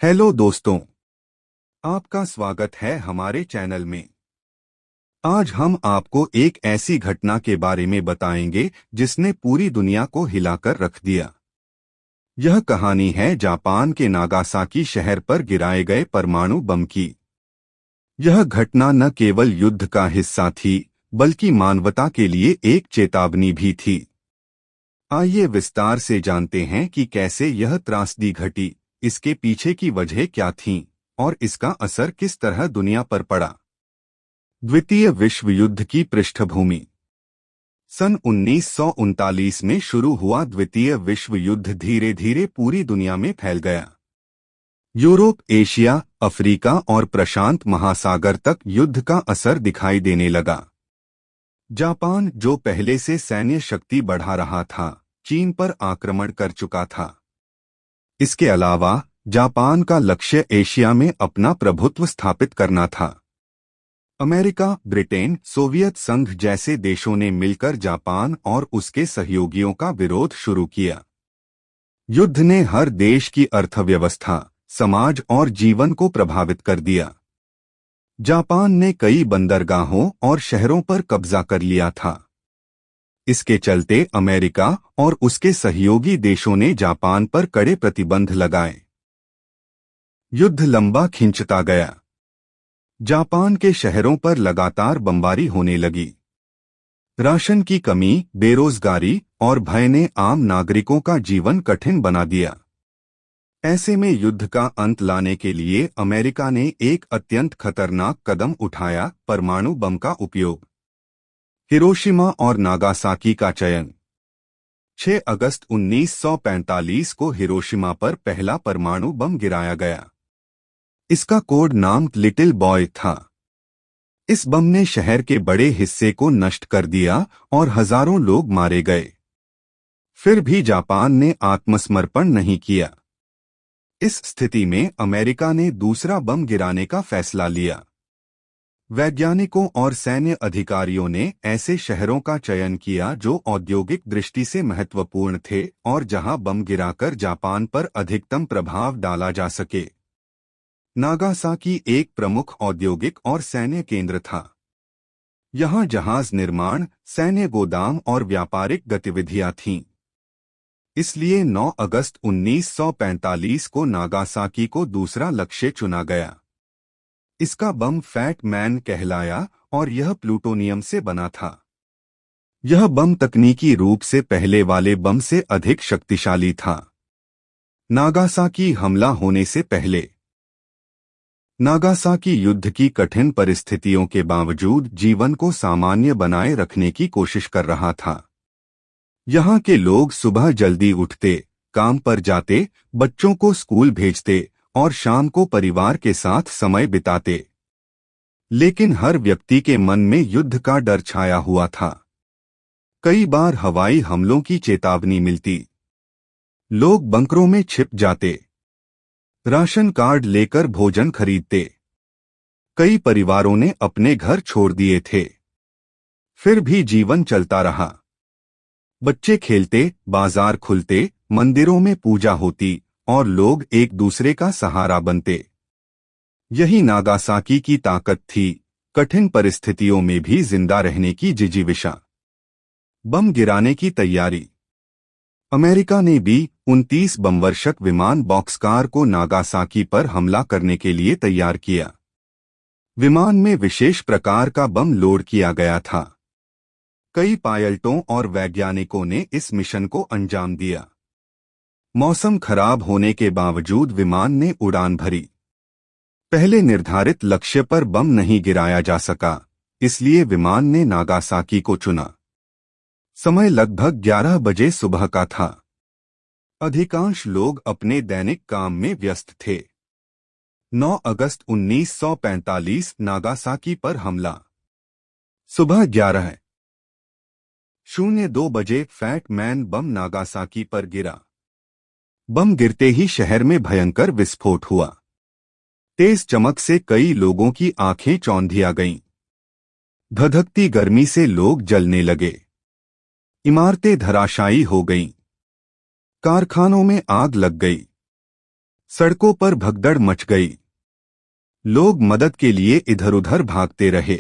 Hello दोस्तों, आपका स्वागत है हमारे चैनल में। आज हम आपको एक ऐसी घटना के बारे में बताएंगे जिसने पूरी दुनिया को हिलाकर रख दिया। यह कहानी है जापान के नागासाकी शहर पर गिराए गए परमाणु बम की। यह घटना न केवल युद्ध का हिस्सा थी, बल्कि मानवता के लिए एक चेतावनी भी थी। आइए विस्तार से जानते हैं कि कैसे यह त्रासदी घटी, इसके पीछे की वजह क्या थीं, और इसका असर किस तरह दुनिया पर पड़ा। द्वितीय विश्व युद्ध की पृष्ठभूमि। सन 1939 में शुरू हुआ द्वितीय विश्व युद्ध धीरे धीरे पूरी दुनिया में फैल गया। यूरोप, एशिया, अफ्रीका और प्रशांत महासागर तक युद्ध का असर दिखाई देने लगा। जापान, जो पहले से सैन्य शक्ति बढ़ा रहा था, चीन पर आक्रमण कर चुका था। इसके अलावा जापान का लक्ष्य एशिया में अपना प्रभुत्व स्थापित करना था। अमेरिका, ब्रिटेन, सोवियत संघ जैसे देशों ने मिलकर जापान और उसके सहयोगियों का विरोध शुरू किया। युद्ध ने हर देश की अर्थव्यवस्था, समाज और जीवन को प्रभावित कर दिया। जापान ने कई बंदरगाहों और शहरों पर कब्जा कर लिया था। इसके चलते अमेरिका और उसके सहयोगी देशों ने जापान पर कड़े प्रतिबंध लगाए। युद्ध लंबा खिंचता गया। जापान के शहरों पर लगातार बमबारी होने लगी। राशन की कमी, बेरोजगारी और भय ने आम नागरिकों का जीवन कठिन बना दिया। ऐसे में युद्ध का अंत लाने के लिए अमेरिका ने एक अत्यंत खतरनाक कदम उठाया, परमाणु बम का उपयोग। हिरोशिमा और नागासाकी का चयन। 6 अगस्त 1945 को हिरोशिमा पर पहला परमाणु बम गिराया गया। इसका कोड नाम लिटिल बॉय था। इस बम ने शहर के बड़े हिस्से को नष्ट कर दिया और हजारों लोग मारे गए। फिर भी जापान ने आत्मसमर्पण नहीं किया। इस स्थिति में अमेरिका ने दूसरा बम गिराने का फैसला लिया। वैज्ञानिकों और सैन्य अधिकारियों ने ऐसे शहरों का चयन किया जो औद्योगिक दृष्टि से महत्वपूर्ण थे और जहां बम गिराकर जापान पर अधिकतम प्रभाव डाला जा सके। नागासाकी एक प्रमुख औद्योगिक और सैन्य केंद्र था। यहां जहाज निर्माण, सैन्य गोदाम और व्यापारिक गतिविधियां थीं। इसलिए 9 अगस्त 1945 को नागासाकी को दूसरा लक्ष्य चुना गया। इसका बम फैट मैन कहलाया और यह प्लूटोनियम से बना था। यह बम तकनीकी रूप से पहले वाले बम से अधिक शक्तिशाली था। नागासाकी हमला होने से पहले नागासाकी युद्ध की कठिन परिस्थितियों के बावजूद जीवन को सामान्य बनाए रखने की कोशिश कर रहा था। यहाँ के लोग सुबह जल्दी उठते, काम पर जाते, बच्चों को स्कूल भेजते और शाम को परिवार के साथ समय बिताते। लेकिन हर व्यक्ति के मन में युद्ध का डर छाया हुआ था। कई बार हवाई हमलों की चेतावनी मिलती। लोग बंकरों में छिप जाते, राशन कार्ड लेकर भोजन खरीदते। कई परिवारों ने अपने घर छोड़ दिए थे। फिर भी जीवन चलता रहा। बच्चे खेलते, बाजार खुलते, मंदिरों में पूजा होती और लोग एक दूसरे का सहारा बनते। यही नागासाकी की ताकत थी, कठिन परिस्थितियों में भी जिंदा रहने की जिजीविषा। बम गिराने की तैयारी। अमेरिका ने भी 29 बमवर्षक विमान बॉक्सकार को नागासाकी पर हमला करने के लिए तैयार किया। विमान में विशेष प्रकार का बम लोड किया गया था। कई पायलटों और वैज्ञानिकों ने इस मिशन को अंजाम दिया। मौसम खराब होने के बावजूद विमान ने उड़ान भरी। पहले निर्धारित लक्ष्य पर बम नहीं गिराया जा सका, इसलिए विमान ने नागासाकी को चुना। समय लगभग 11 बजे सुबह का था। अधिकांश लोग अपने दैनिक काम में व्यस्त थे। 9 अगस्त 1945 नागासाकी पर हमला। सुबह 11:02 बजे फैट मैन बम नागासाकी पर गिरा। बम गिरते ही शहर में भयंकर विस्फोट हुआ। तेज चमक से कई लोगों की आंखें चौंधिया गईं। धधकती गर्मी से लोग जलने लगे। इमारतें धराशायी हो गईं। कारखानों में आग लग गई। सड़कों पर भगदड़ मच गई। लोग मदद के लिए इधर उधर भागते रहे।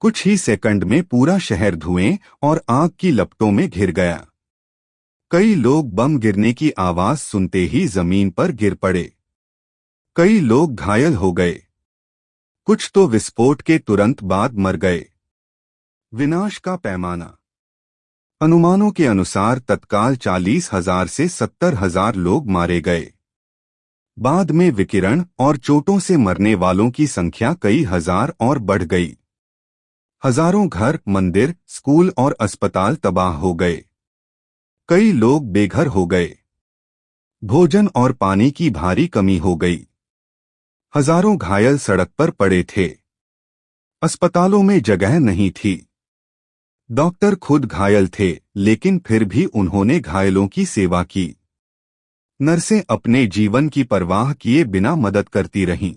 कुछ ही सेकंड में पूरा शहर धुएं और आग की लपटों में घिर गया। कई लोग बम गिरने की आवाज सुनते ही जमीन पर गिर पड़े। कई लोग घायल हो गए। कुछ तो विस्फोट के तुरंत बाद मर गए। विनाश का पैमाना। अनुमानों के अनुसार तत्काल 40,000 से 70,000 लोग मारे गए। बाद में विकिरण और चोटों से मरने वालों की संख्या कई हजार और बढ़ गई। हजारों घर, मंदिर, स्कूल और अस्पताल तबाह हो गए। कई लोग बेघर हो गए। भोजन और पानी की भारी कमी हो गई। हजारों घायल सड़क पर पड़े थे। अस्पतालों में जगह नहीं थी। डॉक्टर खुद घायल थे, लेकिन फिर भी उन्होंने घायलों की सेवा की। नर्सें अपने जीवन की परवाह किए बिना मदद करती रहीं।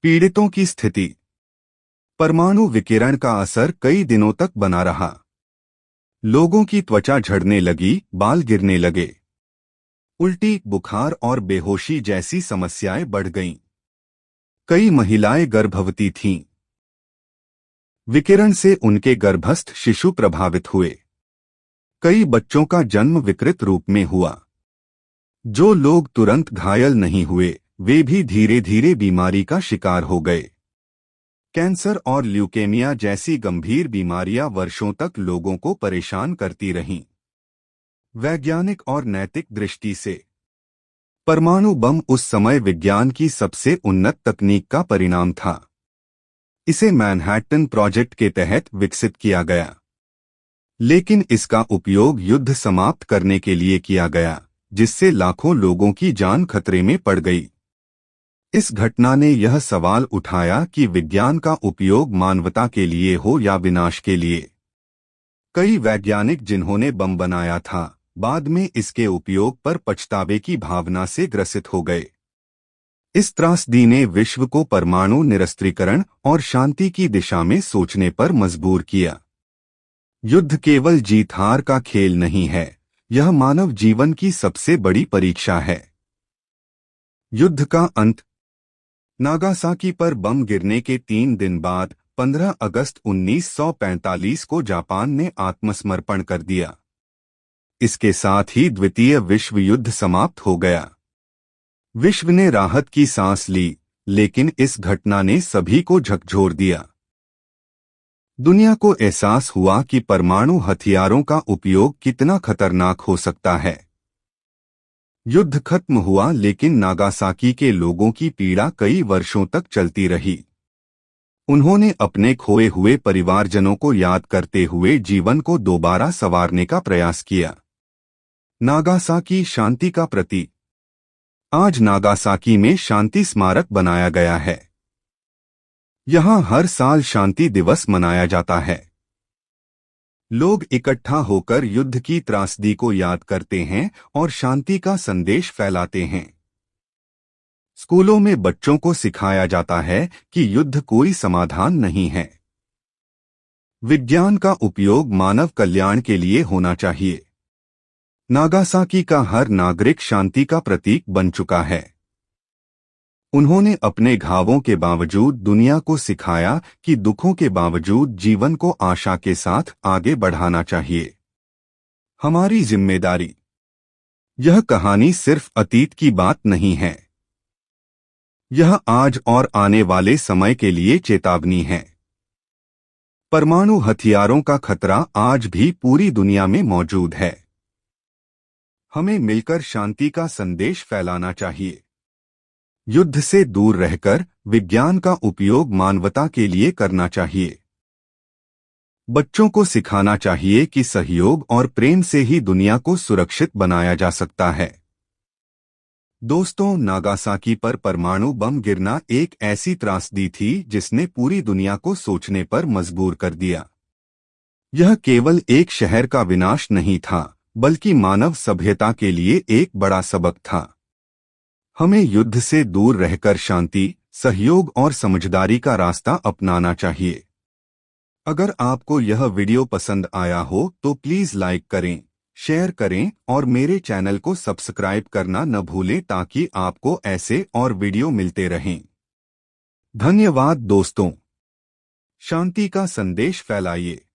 पीड़ितों की स्थिति। परमाणु विकिरण का असर कई दिनों तक बना रहा। लोगों की त्वचा झड़ने लगी, बाल गिरने लगे। उल्टी, बुखार और बेहोशी जैसी समस्याएं बढ़ गईं। कई महिलाएं गर्भवती थीं। विकिरण से उनके गर्भस्थ शिशु प्रभावित हुए। कई बच्चों का जन्म विकृत रूप में हुआ। जो लोग तुरंत घायल नहीं हुए, वे भी धीरे धीरे बीमारी का शिकार हो गए। कैंसर और ल्यूकेमिया जैसी गंभीर बीमारियां वर्षों तक लोगों को परेशान करती रहीं। वैज्ञानिक और नैतिक दृष्टि से परमाणु बम उस समय विज्ञान की सबसे उन्नत तकनीक का परिणाम था। इसे मैनहट्टन प्रोजेक्ट के तहत विकसित किया गया, लेकिन इसका उपयोग युद्ध समाप्त करने के लिए किया गया, जिससे लाखों लोगों की जान खतरे में पड़ गई। इस घटना ने यह सवाल उठाया कि विज्ञान का उपयोग मानवता के लिए हो या विनाश के लिए। कई वैज्ञानिक जिन्होंने बम बनाया था, बाद में इसके उपयोग पर पछतावे की भावना से ग्रसित हो गए। इस त्रासदी ने विश्व को परमाणु निरस्त्रीकरण और शांति की दिशा में सोचने पर मजबूर किया। युद्ध केवल जीत हार का खेल नहीं है, यह मानव जीवन की सबसे बड़ी परीक्षा है। युद्ध का अंत। नागासाकी पर बम गिरने के 3 दिन बाद 15 अगस्त 1945 को जापान ने आत्मसमर्पण कर दिया। इसके साथ ही द्वितीय विश्व युद्ध समाप्त हो गया। विश्व ने राहत की सांस ली, लेकिन इस घटना ने सभी को झकझोर दिया। दुनिया को एहसास हुआ कि परमाणु हथियारों का उपयोग कितना खतरनाक हो सकता है। युद्ध खत्म हुआ, लेकिन नागासाकी के लोगों की पीड़ा कई वर्षों तक चलती रही। उन्होंने अपने खोए हुए परिवारजनों को याद करते हुए जीवन को दोबारा संवारने का प्रयास किया। नागासाकी शांति का प्रतीक। आज नागासाकी में शांति स्मारक बनाया गया है। यहाँ हर साल शांति दिवस मनाया जाता है। लोग इकट्ठा होकर युद्ध की त्रासदी को याद करते हैं और शांति का संदेश फैलाते हैं। स्कूलों में बच्चों को सिखाया जाता है कि युद्ध कोई समाधान नहीं है। विज्ञान का उपयोग मानव कल्याण के लिए होना चाहिए। नागासाकी का हर नागरिक शांति का प्रतीक बन चुका है। उन्होंने अपने घावों के बावजूद दुनिया को सिखाया कि दुखों के बावजूद जीवन को आशा के साथ आगे बढ़ाना चाहिए। हमारी जिम्मेदारी। यह कहानी सिर्फ अतीत की बात नहीं है। यह आज और आने वाले समय के लिए चेतावनी है। परमाणु हथियारों का खतरा आज भी पूरी दुनिया में मौजूद है। हमें मिलकर शांति का संदेश फैलाना चाहिए। युद्ध से दूर रहकर विज्ञान का उपयोग मानवता के लिए करना चाहिए। बच्चों को सिखाना चाहिए कि सहयोग और प्रेम से ही दुनिया को सुरक्षित बनाया जा सकता है। दोस्तों, नागासाकी पर परमाणु बम गिरना एक ऐसी त्रासदी थी जिसने पूरी दुनिया को सोचने पर मजबूर कर दिया। यह केवल एक शहर का विनाश नहीं था, बल्कि मानव सभ्यता के लिए एक बड़ा सबक था। हमें युद्ध से दूर रहकर शांति, सहयोग और समझदारी का रास्ता अपनाना चाहिए। अगर आपको यह वीडियो पसंद आया हो तो प्लीज लाइक करें, शेयर करें और मेरे चैनल को सब्सक्राइब करना न भूलें ताकि आपको ऐसे और वीडियो मिलते रहें। धन्यवाद दोस्तों। शांति का संदेश फैलाइए।